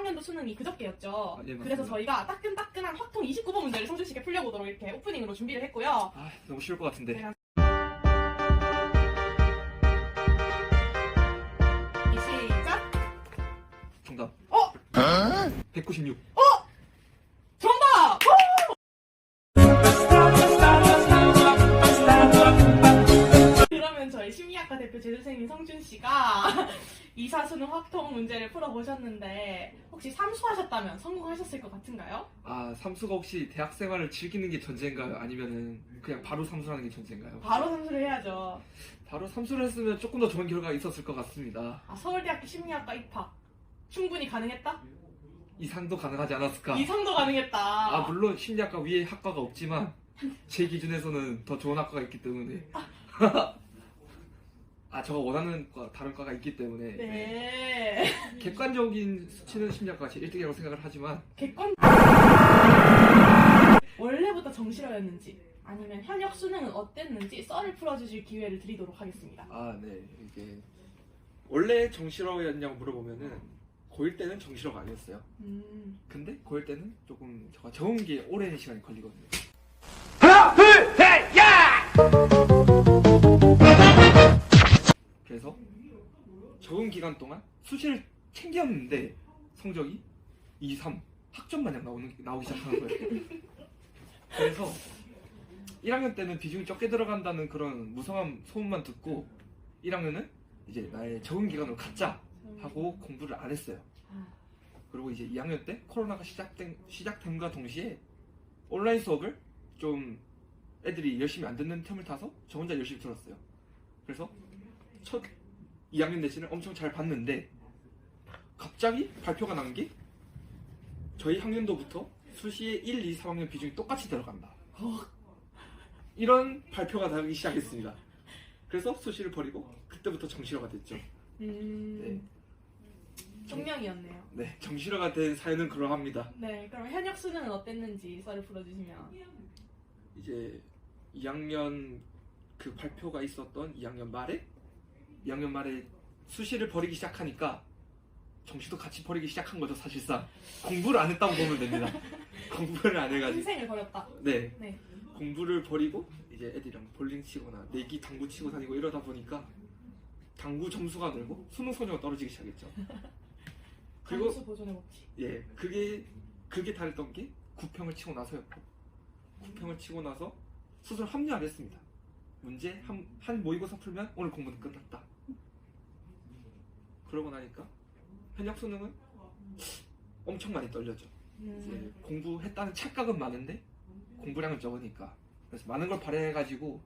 1학년도 수능이 그저께였죠. 예, 맞습니다. 그래서 저희가 따끈따끈한 확통 29번 문제를 성준씨께 풀려보도록 이렇게 오프닝으로 준비를 했고요. 너무 쉬울 것 같은데. 네. 시작! 정답. 196. 정답! 그러면 저희 심리학과 대표 재수생인 성준씨가 이사수능 확통 문제를 풀어보셨는데 혹시 삼수하셨다면 성공하셨을 것 같은가요? 삼수가 혹시 대학 생활을 즐기는 게 전제인가요? 아니면은 그냥 바로 삼수하는 게 전제인가요? 바로 삼수를 해야죠. 바로 삼수를 했으면 조금 더 좋은 결과가 있었을 것 같습니다. 서울대학교 심리학과 입학 충분히 가능했다? 이상도 가능하지 않았을까? 이상도 가능했다. 물론 심리학과 위에 학과가 없지만 제 기준에서는 더 좋은 학과가 있기 때문에 제가 원하는 다른 과가 있기 때문에 네. 객관적인 수치는 심리학과가 제 1등이라고 생각을 하지만 객관 원래부터 정시로였는지 아니면 현역 수능은 어땠는지 썰을 풀어주실 기회를 드리도록 하겠습니다. 네. 이게 원래 정시로였냐고 물어보면은 고1 때는 정시로가 아니었어요. 근데 고1 때는 조금 제가 적은 게 오랜 시간이 걸리거든요. 하나, 둘, 셋, 야! 그래서 적은 기간 동안 수시를 챙겼는데 성적이 2, 3 학점 마냥 나오기 시작하는 거예요. 그래서 1학년 때는 비중이 적게 들어간다는 그런 무성한 소문만 듣고 1학년은 이제 나의 적은 기간으로 갖자 하고 공부를 안 했어요. 그리고 이제 2학년 때 코로나가 시작됨과 동시에 온라인 수업을 좀 애들이 열심히 안 듣는 틈을 타서 저 혼자 열심히 들었어요. 그래서 첫 2학년 내신을 엄청 잘 봤는데 갑자기 발표가 난 게 저희 학년도부터 수시에 1, 2, 3학년 비중이 똑같이 들어간다. 이런 발표가 나기 시작했습니다. 그래서 수시를 버리고 그때부터 정시로가 됐죠. 네. 총명이었네요. 네, 정시로가 된 사연은 그러합니다. 네, 그럼 현역 수능은 어땠는지 썰을 풀어주시면. 이제 2학년 그 발표가 있었던 2학년 말에 수시를 버리기 시작하니까 정시도 같이 버리기 시작한 거죠. 사실상 공부를 안 했다고 보면 됩니다. 공부를 안 해가지고 인생을 버렸다. 네. 공부를 버리고 이제 애들이랑 볼링 치거나 내기 당구 치고 다니고 이러다 보니까 당구 점수가 늘고 수능 성적이 떨어지기 시작했죠. 그리고 점수 보존의 법칙. 그게 다랬던 게 9평을 치고 나서였고 9평을 치고 나서 수술 합류를 했습니다. 문제 한 모의고사 풀면 오늘 공부는 끝났다. 그러고 나니까 현역 수능은 엄청 많이 떨렸죠. 이제 공부했다는 착각은 많은데 공부량은 적으니까 그래서 많은 걸 발휘해가지고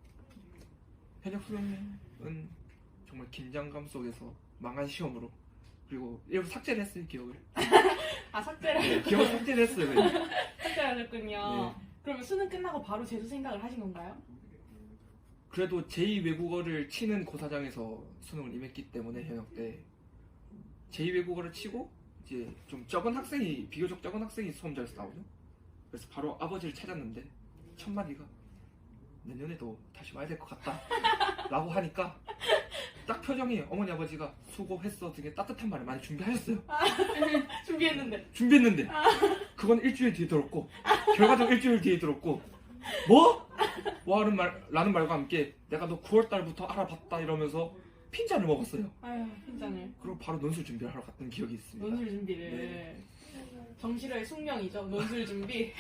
현역 수능은 정말 긴장감 속에서 망한 시험으로 그리고 일부 삭제를 했어요. 기억을. 삭제를. 기억을 삭제를 했어요. 그냥. 삭제를 하셨군요. 네. 그러면 수능 끝나고 바로 재수 생각을 하신 건가요? 그래도 제2 외국어를 치는 고사장에서 수능을 임했기 때문에 현역 때 제2 외국어를 치고 이제 좀 비교적 적은 학생이 수험자에서 나오죠. 그래서 바로 아버지를 찾았는데 첫 마디가 내년에도 다시 와야 될 것 같다 라고 하니까 딱 표정이 어머니 아버지가 수고했어 등의 따뜻한 말을 많이 준비하셨어요. 준비했는데 그건 일주일 뒤에 들었고 결과적으로 일주일 뒤에 들었고 뭐? 라는 말과 함께 내가 너 9월달부터 알아봤다 이러면서 핀잔을 먹었어요. 핀잔을. 그리고 바로 논술 준비를 하러 갔던 기억이 있습니다. 논술 준비를. 네. 정시로의 숙명이죠. 논술 준비.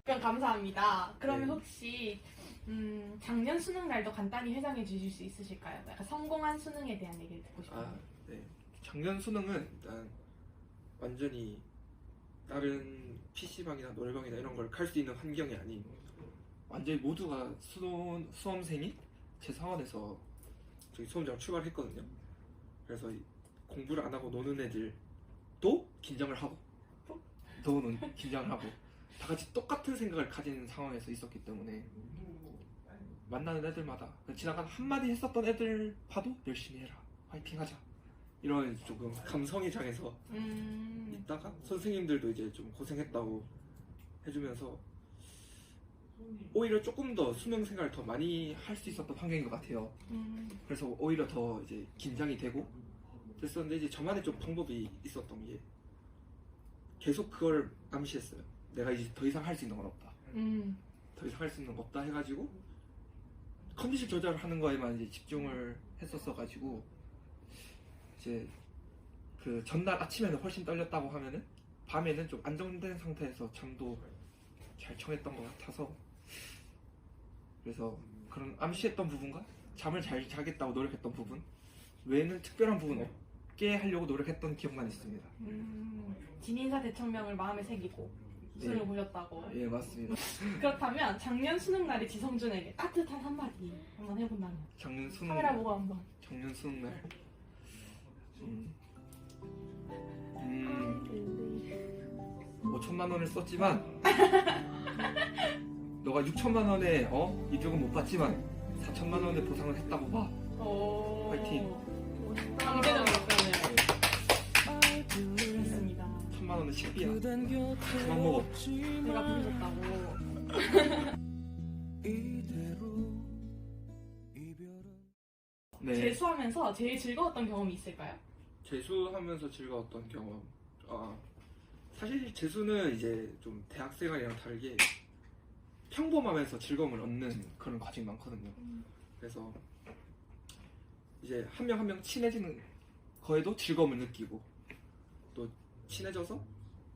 그럼 감사합니다. 그러면 혹시 작년 수능 날도 간단히 회상해 주실 수 있으실까요? 약간 성공한 수능에 대한 얘기를 듣고 싶어요. 네. 작년 수능은 일단 완전히 다른 PC방이나 노래방이나 이런 걸 갈 수 있는 환경이 아닌 완전히 모두가 수험생이 제 상황에서 저기 수험장을 출발했거든요. 그래서 공부를 안 하고 노는 애들도 긴장을 하고 다 같이 똑같은 생각을 가진 상황에서 있었기 때문에 만나는 애들마다 지나가는 한마디 했었던 애들 봐도 열심히 해라, 화이팅하자 이런 조금 감성이 장해서 있다가 선생님들도 이제 좀 고생했다고 해주면서 오히려 조금 더 수능 생활을 더 많이 할 수 있었던 환경인 것 같아요. 그래서 오히려 더 이제 긴장이 되고 그랬었는데 이제 저만의 좀 방법이 있었던 게 계속 그걸 암시했어요. 내가 이제 더 이상 할 수 있는 건 없다. 더 이상 할 수 있는 거 없다 해가지고 컨디션 조절하는 거에만 이제 집중을 했었어가지고 이제 그 전날 아침에는 훨씬 떨렸다고 하면은 밤에는 좀 안정된 상태에서 잠도 잘 청했던 것 같아서 그래서 그런 암시했던 부분과 잠을 잘 자겠다고 노력했던 부분 외에는 특별한 부분 없게 하려고 노력했던 기억만 있습니다. 진인사 대천명을 마음에 새기고 수능을 네. 보셨다고. 예, 맞습니다. 그렇다면 작년 수능 날이 지성준에게 따뜻한 한마디 한번 해본다면. 작년 수능 카메라 보고 한번. 작년 수능 날 5천만 원을 썼지만 너가 6천만 원에 이득은 못 봤지만 4천만 원의 보상을 했다고 봐. 오. 화이팅. 강제적인 답변을 했습니다. 1천만 원은 식비야. 그만 먹어. 내가 부르셨다고. 네. 재수하면서 제일 즐거웠던 경험이 있을까요? 재수하면서 즐거웠던 경험. 사실 재수는 이제 좀 대학생활이랑 다르게 평범하면서 즐거움을 얻는 그런 과정이 많거든요. 그래서 이제 한 명 한 명 친해지는 거에도 즐거움을 느끼고 또 친해져서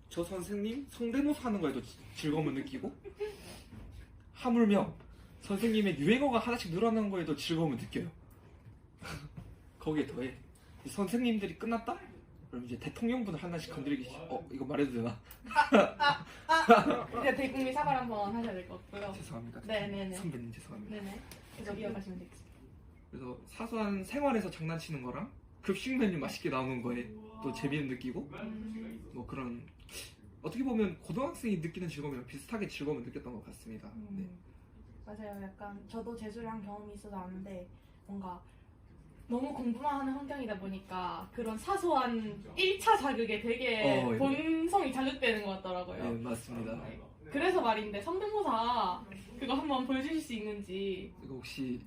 저 선생님 성대모사 하는 거에도 즐거움을 느끼고 하물며 선생님의 유행어가 하나씩 늘어나는 거에도 즐거움을 느껴요. 거기에 더해 선생님들이 끝났다? 그럼 이제 대통령분을 하나씩 건드리기 이거 말해도 되나? 이제 대국민 사과를 한번 하셔야 될 것 같고요. 죄송합니다. 네네네. 선배님 죄송합니다. 네네. 계속 이어가시면 되겠습니다. 그래서 사소한 생활에서 장난치는 거랑 급식 메뉴 맛있게 나오는 거에 또 재미를 느끼고 뭐 그런 어떻게 보면 고등학생이 느끼는 즐거움이랑 비슷하게 즐거움을 느꼈던 것 같습니다. 네. 맞아요. 약간 저도 재수를 한 경험이 있어서 아는데 뭔가 너무 공부만 하는 환경이다 보니까 그런 사소한 1차 자극에 되게 네. 본성이 자극되는 것 같더라고요. 네, 맞습니다. 그래서 말인데 성대모사 그거 한번 보여주실 수 있는지. 이거 혹시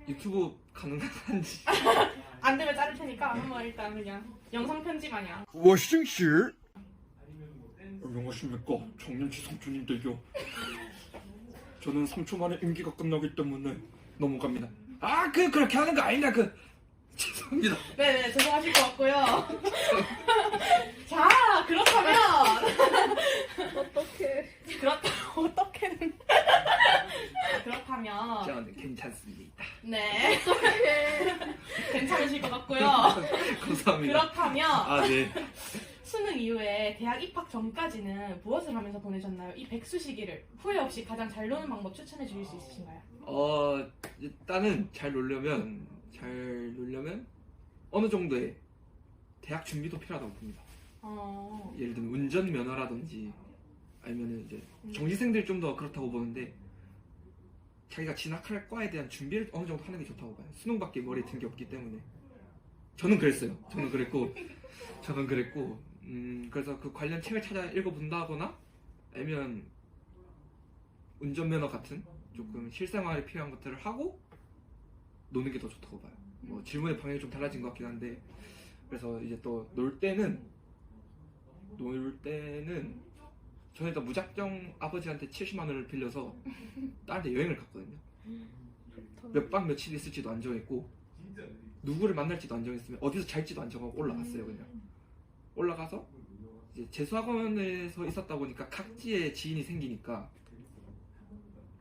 유튜브 가능한지? 안 되면 자를 테니까 한번 일단 그냥 영상 편지 마냥. 워싱씨 안녕하십니까 청년치 성준인데요. 저는 3초 만에 임기가 끝나기 때문에 넘어갑니다. 그렇게 하는 거 아니냐 죄송합니다. 네네 죄송하실 것 같고요. 자 그렇다면 어떻게는 그렇다면 저는 괜찮습니다. 네 괜찮으실 것 같고요. 감사합니다. 그렇다면 네. 수능 이후에 대학 입학 전까지는 무엇을 하면서 보내셨나요? 이 백수 시기를 후회 없이 가장 잘 노는 방법 추천해 주실 수 있으신가요? 일단은 잘 놀려면 어느 정도의 대학 준비도 필요하다고 봅니다. 예를 들면 운전 면허라든지 아니면은 이제 정시생들이 좀 더 그렇다고 보는데 자기가 진학할 과에 대한 준비를 어느 정도 하는 게 좋다고 봐요. 수능밖에 머리에 든 게 없기 때문에. 저는 그랬어요. 저는 그랬고 그래서 그 관련 책을 찾아 읽어본다거나 아니면 운전면허 같은 조금 실생활에 필요한 것들을 하고 노는 게 더 좋다고 봐요. 뭐 질문의 방향이 좀 달라진 것 같긴 한데 그래서 이제 또 놀 때는 저는 일단 무작정 아버지한테 70만 원을 빌려서 다른 데 여행을 갔거든요. 몇 박 며칠 있을지도 안 정했고 누구를 만날지도 안 정했으면 어디서 잘지도 안 정하고 올라갔어요. 그냥 올라가서 이제 재수학원에서 있었다 보니까 각지에 지인이 생기니까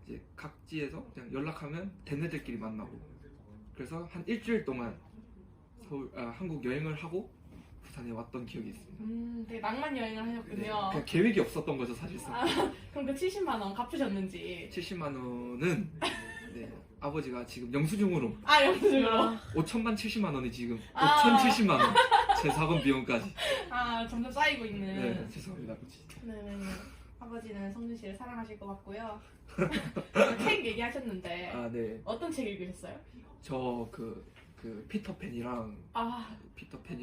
이제 각지에서 그냥 연락하면 된 애들끼리 만나고 그래서 한 일주일 동안 한국 여행을 하고 부산에 왔던 기억이 있습니다. 되게 낭만 여행을 하셨군요. 그냥 계획이 없었던 거죠 사실상. 그럼 그 70만 원 갚으셨는지. 70만 원은 아버지가 지금 영수증으로 영수증으로. 5천만 70만 원이 지금 5,070만 원 재사건 비용까지. 점점 쌓이고 있는. 네, 죄송합니다. 네네네. 아버지는 성준 씨를 사랑하실 것 같고요. 책 얘기하셨는데 네. 어떤 책 읽으셨어요? 저 피터팬이랑 피터팬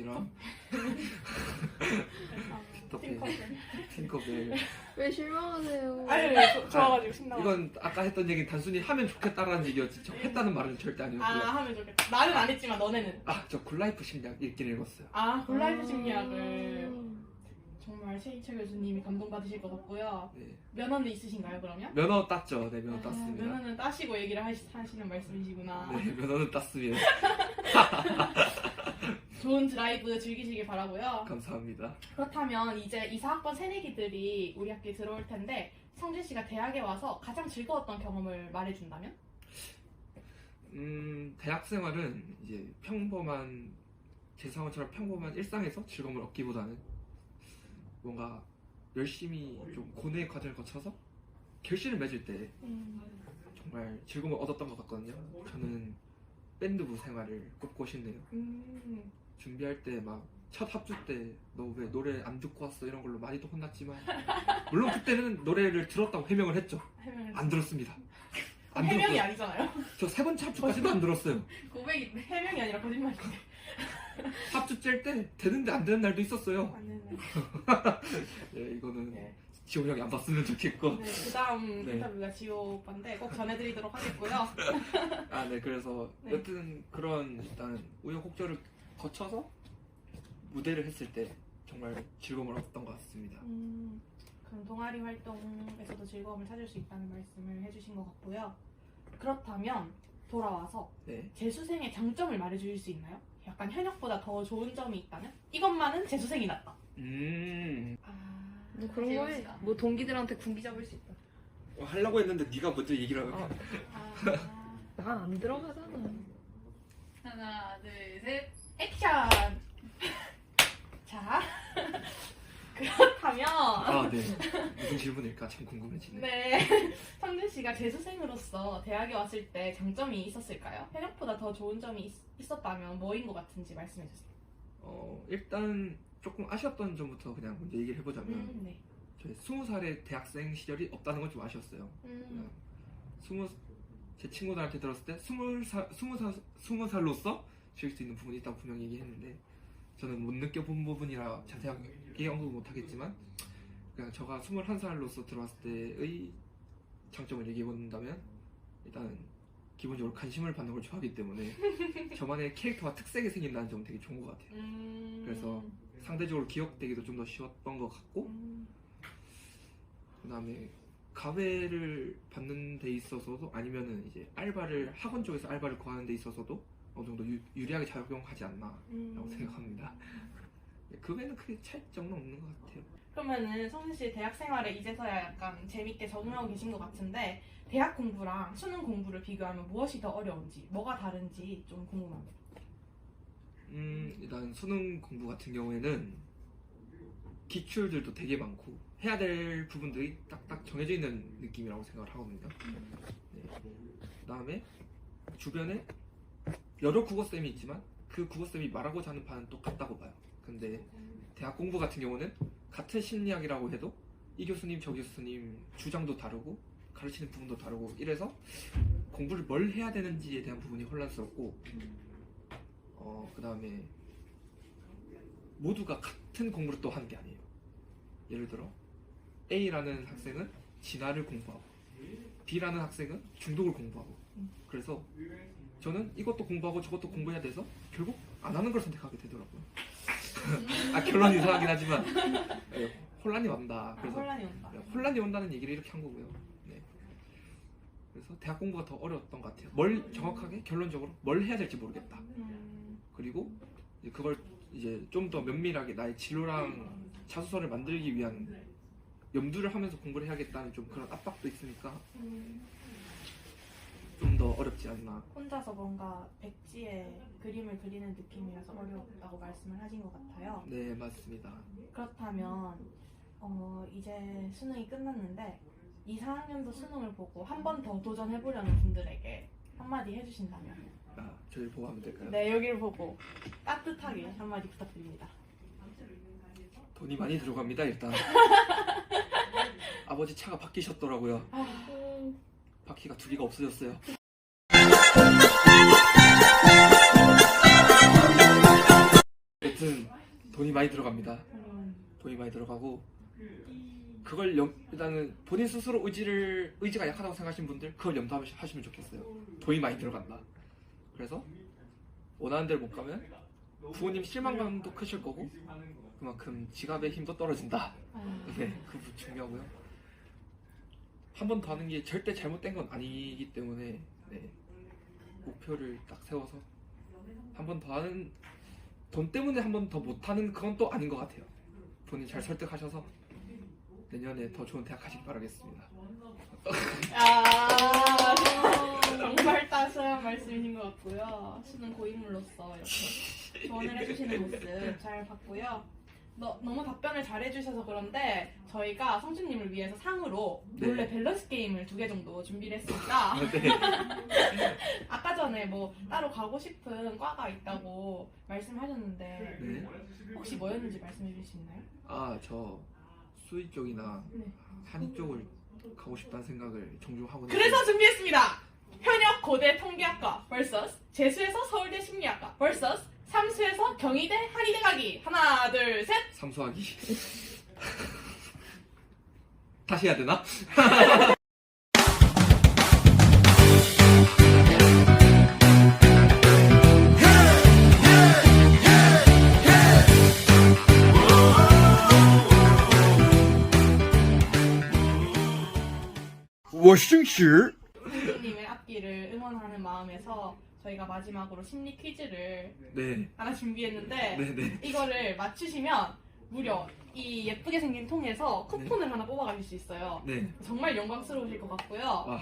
팅커벨. 왜 실망하세요? 아니, 좋아가지고 신나가지고. 이건 아까 했던 얘기 단순히 하면 좋겠다라는 얘기였지. 저 했다는 말은 절대 아, 아니었고요. 하면 좋겠다. 나는 안 했지만 너네는. 저 굿라이프 심리학 읽긴 읽었어요. 아, 굿라이프 심리학을. 정말 최희철 교수님이 감동받으실 것 같고요. 네. 면허는 있으신가요, 그러면? 면허 땄죠. 네, 면허 땄습니다. 면허는 따시고 얘기를 하시는 말씀이시구나. 네, 면허는 땄습니다. 좋은 드라이브 즐기시길 바라고요. 감사합니다. 그렇다면 이제 이사학번 새내기들이 우리 학교에 들어올 텐데 성준 씨가 대학에 와서 가장 즐거웠던 경험을 말해준다면? 대학 생활은 이제 평범한 제 상황처럼 평범한 일상에서 즐거움을 얻기보다는 뭔가 열심히 좀 고뇌의 과정을 거쳐서 결실을 맺을 때 정말 즐거움을 얻었던 것 같거든요. 저는 밴드부 생활을 꼽고 싶네요. 준비할 때 막 첫 합주 때 너 왜 노래 안 듣고 왔어 이런 걸로 많이도 혼났지만 물론 그때는 노래를 들었다고 해명을 했죠. 안 들었습니다. 안 해명이 들었고요. 아니잖아요. 저 세 번째 합주까지도 안 들었어요. 고백이 해명이 아니라 거짓말인데. 합주 짤 때 되는데 안 되는 날도 있었어요. 맞네요. 네, 이거는 네. 지호 형이 안 봤으면 좋겠고. 네, 그 다음 네. 인터뷰가 지호 오빠인데 꼭 전해드리도록 하겠고요. 네, 그래서 네. 여튼 그런 일단 우여곡절을 거쳐서 무대를 했을 때 정말 즐거움을 얻었던 것 같습니다. 그럼 동아리 활동에서도 즐거움을 찾을 수 있다는 말씀을 해주신 것 같고요. 그렇다면 돌아와서 네. 재수생의 장점을 말해주실 수 있나요? 약간 현역보다 더 좋은 점이 있다면? 이것만은 재수생이 낫다. 뭐 그런 거 해. 뭐 동기들한테 군기 잡을 수 있다. 하려고 했는데 네가 먼저 얘기를 하고. 난 안 들어가잖아. 하나, 둘, 셋, 액션! 자, 그렇다면 네. 무슨 질문일까 참 궁금해지네. 네, 성준 씨가 재수생으로서 대학에 왔을 때 장점이 있었을까요? 현역보다 더 좋은 점이 있었다면 뭐인 것 같은지 말씀해 주세요. 일단 조금 아쉬웠던 점부터 그냥 먼저 얘기를 해보자면 네. 저희 20살의 대학생 시절이 없다는 건 좀 아쉬웠어요. 제 친구들한테 들었을 때 20살로서 즐길 수 있는 부분이 있다고 분명히 얘기했는데 저는 못 느껴본 부분이라 자세하게 언급을 못하겠지만 그냥 제가 21살로서 들어왔을 때의 장점을 얘기해본다면 일단 기본적으로 관심을 받는 걸 좋아하기 때문에 저만의 캐릭터와 특색이 생긴다는 점은 되게 좋은 것 같아요. 그래서 상대적으로 기억되기도 좀 더 쉬웠던 것 같고 그 다음에 가외를 받는 데 있어서도 아니면은 이제 알바를 학원 쪽에서 알바를 구하는 데 있어서도 어느 정도 유리하게 작용하지 않나라고 생각합니다. 그 외에는 크게 차이점은 없는 것 같아요. 그러면은 성준 씨 대학 생활에 이제서야 약간 재밌게 적응하고 계신 것 같은데 대학 공부랑 수능 공부를 비교하면 무엇이 더 어려운지, 뭐가 다른지 좀 궁금합니다. 일단 수능 공부 같은 경우에는 기출들도 되게 많고 해야 될 부분들이 딱딱 정해져 있는 느낌이라고 생각을 하거든요. 네. 그 다음에 주변에 여러 국어쌤이 있지만 그 국어쌤이 말하고자 하는 바는 똑같다고 봐요. 근데 대학 공부 같은 경우는 같은 심리학이라고 해도 이 교수님 저 교수님 주장도 다르고 가르치는 부분도 다르고 이래서 공부를 뭘 해야 되는지에 대한 부분이 혼란스럽고 그 다음에 모두가 같은 공부를 또 하는 게 아니에요. 예를 들어 A라는 학생은 진화를 공부하고 B라는 학생은 중독을 공부하고 그래서 저는 이것도 공부하고 저것도 공부해야 돼서 결국 안 하는 걸 선택하게 되더라고요. 결론이 이상하긴 하지만 혼란이 온다. 그래서 혼란이 온다. 혼란이 온다는 얘기를 이렇게 한 거고요. 네. 그래서 대학 공부가 더 어려웠던 것 같아요. 뭘 정확하게 결론적으로 뭘 해야 될지 모르겠다. 그리고 이제 그걸 이제 좀 더 면밀하게 나의 진로랑 자소서를 만들기 위한 염두를 하면서 공부를 해야겠다는 좀 그런 압박도 있으니까 좀 더 어렵지 않나. 혼자서 뭔가 백지에 그림을 그리는 느낌이라서 어려웠다고 말씀을 하신 것 같아요. 네, 맞습니다. 그렇다면 이제 수능이 끝났는데 2, 4학년도 수능을 보고 한 번 더 도전해보려는 분들에게 한마디 해주신다면? 저희를 보고 하면 될까요? 네, 여기를 보고 따뜻하게 한마디 부탁드립니다. 돈이 많이 들어갑니다, 일단. 아버지 차가 바뀌셨더라고요. 바퀴가 두 개가 없어졌어요. 여튼 돈이 많이 들어갑니다. 돈이 많이 들어가고 그걸 일단은 본인 스스로 의지가 약하다고 생각하시는 분들 그걸 염두하시면 좋겠어요. 돈이 많이 들어간다. 그래서 원하는 대로 못 가면 부모님 실망감도 크실 거고 그만큼 지갑의 힘도 떨어진다. 네, 그 부분 중요하고요. 한 번 더 하는 게 절대 잘못된 건 아니기 때문에 네, 목표를 딱 세워서 한 번 더 하는 돈 때문에 한 번 더 못하는 그건 또 아닌 것 같아요. 본인 잘 설득하셔서 내년에 더 좋은 대학 가시기 바라겠습니다. 정말 따스한 말씀이신 것 같고요. 수능 고인물로서 이렇게 조언을 해주시는 모습 잘 봤고요. 너무 답변을 잘해주셔서 그런데 저희가 성준님을 위해서 상으로 몰래 밸런스 게임을 2개 정도 준비를 했습니다. 아까 전에 뭐 따로 가고 싶은 과가 있다고 말씀하셨는데 네. 혹시 뭐였는지 말씀해 주실 수 있나요? 저 수의 쪽이나 네. 한의 쪽을 가고 싶다는 생각을 종종 하고 그래서 준비했습니다. 현역 고대 통계학과 vs 재수에서 서울대 심리학과 vs 삼수에서 경희대 한의대 가기. 하나 둘 셋. 삼수하기. 다시 해야 되나? 워싱실 선생님의 앞길을 응원하는 마음에서 저희가 마지막으로 심리 퀴즈를 네. 하나 준비했는데 네네. 이거를 맞추시면 무려 이 예쁘게 생긴 통에서 쿠폰을 하나 뽑아가실 수 있어요. 네. 정말 영광스러우실 것 같고요. 와,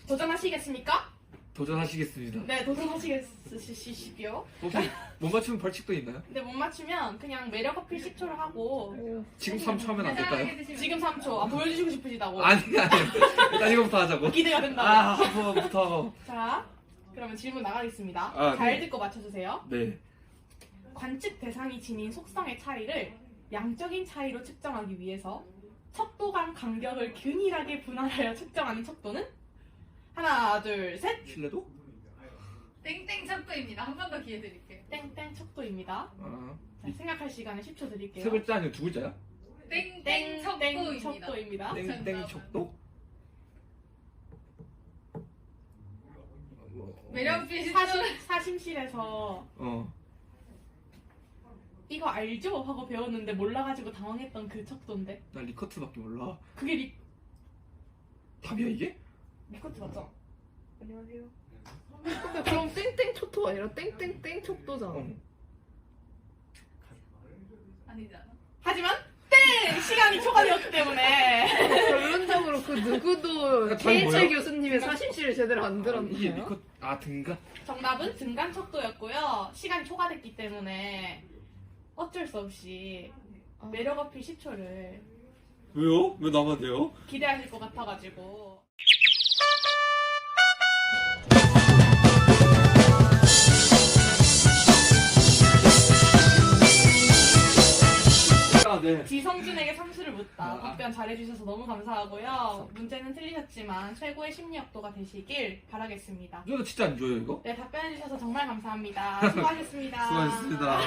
도전하시겠습니까? 도전하시겠습니다. 네, 도전하시겠으시고요. 혹시 못 맞추면 벌칙도 있나요? 근데 못 맞추면 그냥 매력 어필 10초를 하고 지금 3초 하면 안 될까요? 지금 3초. 보여주시고 싶으시다고. 아니. 일단 이거부터 하자고. 기대가 된다고. 한번부터. 자, 그러면 질문 나가겠습니다. 아, 잘 네. 듣고 맞춰주세요. 네. 관측 대상이 지닌 속성의 차이를 양적인 차이로 측정하기 위해서 척도 간 간격을 균일하게 분할하여 측정하는 척도는? 하나, 둘, 셋. 실례도? 땡땡 척도입니다. 한 번 더 기회 드릴게요. 땡땡 척도입니다. 자, 생각할 시간을 10초 드릴게요. 세 글자 아니면 두 글자야? 땡땡 땡땡 척도입니다. 척도입니다. 땡땡 척도? 매력필 사심실에서 이거 알죠? 하고 배웠는데 몰라가지고 당황했던 그 척도인데 나 리커트밖에 몰라. 그게 답이야 이게? 리코트 맞죠? 안녕하세요. 근데 그럼 땡땡 촉도가 아니라 땡땡땡 촉도잖아. 아니잖아. 하지만 땡! 시간이 초과되었기 때문에 결론적으로 그 누구도 답이 KHL 뭐야? 교수님의 사심실을 제대로 안 이게 들었나요? 리커 등가? 정답은 등간 척도였고요. 시간이 초과됐기 때문에 어쩔 수 없이 매력 어필 10초를 왜요? 왜 나만 돼요? 기대하실 것 같아가지고 네. 지성준에게 삼수를 묻다. 답변 잘해주셔서 너무 감사하고요. 문제는 틀리셨지만 최고의 심리학도가 되시길 바라겠습니다. 이거 진짜 안 줘요 이거? 네, 답변해주셔서 정말 감사합니다. 수고하셨습니다. 수고하셨습니다.